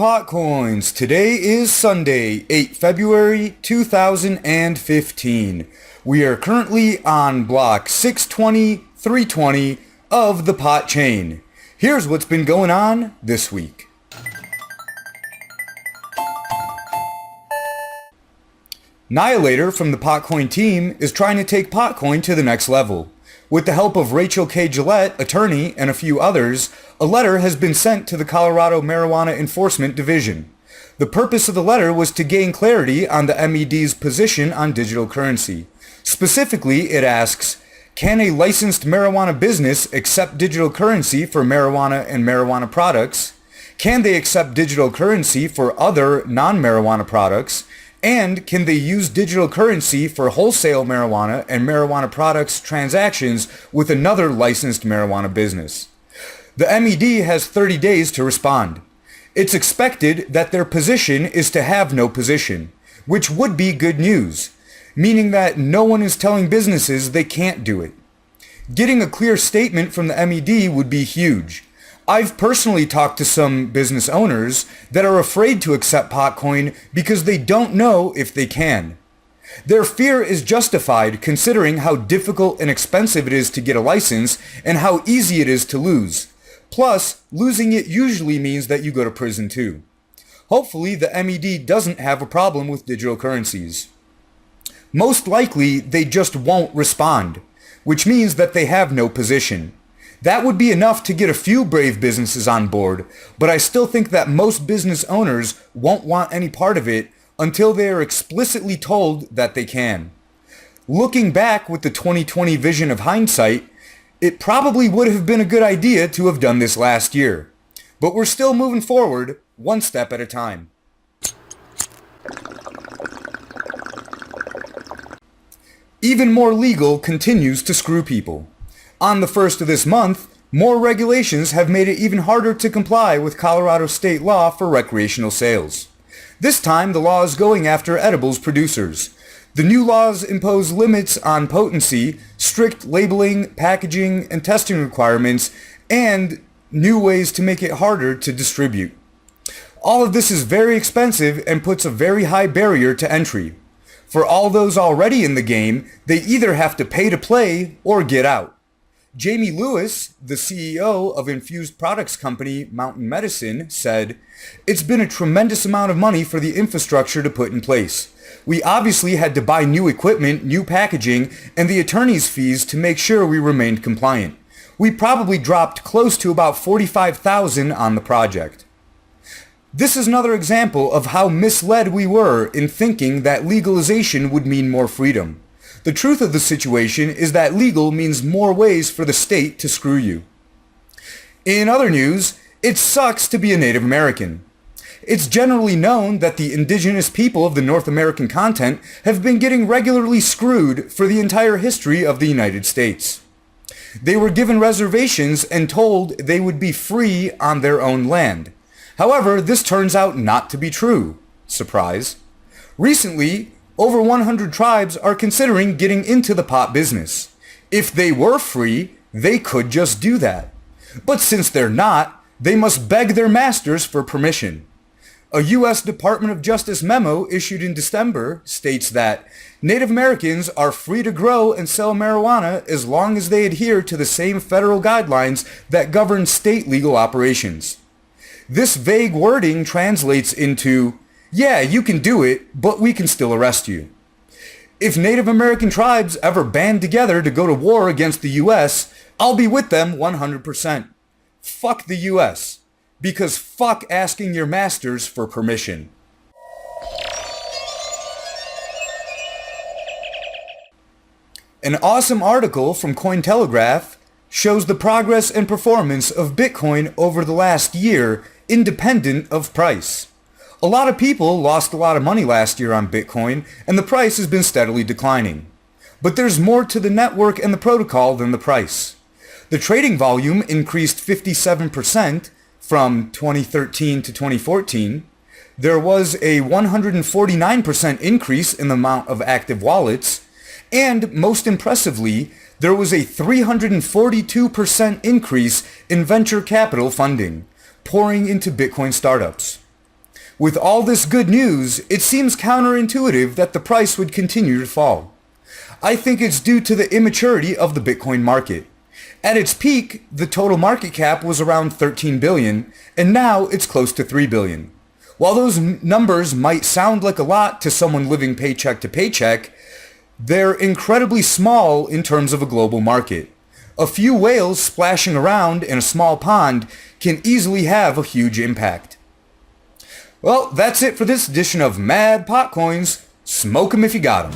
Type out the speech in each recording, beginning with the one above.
PotCoins. Today is Sunday, 8 February 2015. We are currently on block 620-320 of the Pot chain. Here's what's been going on this week. Nihilator from the PotCoin team is trying to take PotCoin to the next level. With the help of Rachel K. Gillette, attorney, and a few others, a letter has been sent to the Colorado Marijuana Enforcement Division. The purpose of the letter was to gain clarity on the M.E.D's position on digital currency. Specifically, it asks, can a licensed marijuana business accept digital currency for marijuana and marijuana products? Can they accept digital currency for other non-marijuana products? And can they use digital currency for wholesale marijuana and marijuana products transactions with another licensed marijuana business? The M.E.D has 30 days to respond. It's expected that their position is to have no position, which would be good news, meaning that no one is telling businesses they can't do it. Getting a clear statement from the M.E.D would be huge. I've personally talked to some business owners that are afraid to accept PotCoin because they don't know if they can. Their fear is justified considering how difficult and expensive it is to get a license and how easy it is to lose. Plus, losing it usually means that you go to prison too. Hopefully, the M.E.D doesn't have a problem with digital currencies. Most likely, they just won't respond, which means that they have no position. That would be enough to get a few brave businesses on board, but I still think that most business owners won't want any part of it until they are explicitly told that they can. Looking back with the 2020 vision of hindsight, it probably would have been a good idea to have done this last year. But we're still moving forward, one step at a time. Even More Legal continues to screw people. On the 1st of this month, more regulations have made it even harder to comply with Colorado state law for recreational sales. This time, the law is going after edibles producers. The new laws impose limits on potency, strict labeling, packaging, and testing requirements, and new ways to make it harder to distribute. All of this is very expensive and puts a very high barrier to entry. For all those already in the game, they either have to pay to play or get out. Jamie Lewis, the CEO of infused products company Mountain Medicine, said, "It's been a tremendous amount of money for the infrastructure to put in place. We obviously had to buy new equipment, new packaging, and the attorney's fees to make sure we remained compliant. We probably dropped close to about $45,000 on the project." This is another example of how misled we were in thinking that legalization would mean more freedom. The truth of the situation is that legal means more ways for the state to screw you. In other news, it sucks to be a Native American. It's generally known that the indigenous people of the North American continent have been getting regularly screwed for the entire history of the United States. They were given reservations and told they would be free on their own land. However, this turns out not to be true. Surprise. Recently, over 100 tribes are considering getting into the pot business. If they were free, they could just do that. But since they're not, they must beg their masters for permission. A U.S. Department of Justice memo issued in December states that Native Americans are free to grow and sell marijuana as long as they adhere to the same federal guidelines that govern state legal operations. This vague wording translates into, yeah, you can do it, but we can still arrest you. If Native American tribes ever band together to go to war against the U.S., I'll be with them 100%. Fuck the U.S. Because fuck asking your masters for permission. An awesome article from Cointelegraph shows the progress and performance of Bitcoin over the last year, independent of price. A lot of people lost a lot of money last year on Bitcoin, and the price has been steadily declining. But there's more to the network and the protocol than the price. The trading volume increased 57% from 2013 to 2014. There was a 149% increase in the amount of active wallets, and most impressively, there was a 342% increase in venture capital funding, pouring into Bitcoin startups. With all this good news, it seems counterintuitive that the price would continue to fall. I think it's due to the immaturity of the Bitcoin market. At its peak, the total market cap was around 13 billion, and now it's close to 3 billion. While those numbers might sound like a lot to someone living paycheck to paycheck, they're incredibly small in terms of a global market. A few whales splashing around in a small pond can easily have a huge impact. Well, that's it for this edition of Mad PotCoins. Smoke 'em if you got 'em.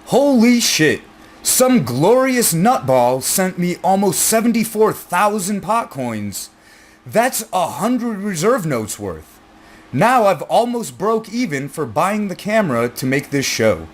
Holy shit! Some glorious nutball sent me almost 74,000 PotCoins. That's 100 reserve notes worth. Now I've almost broke even for buying the camera to make this show.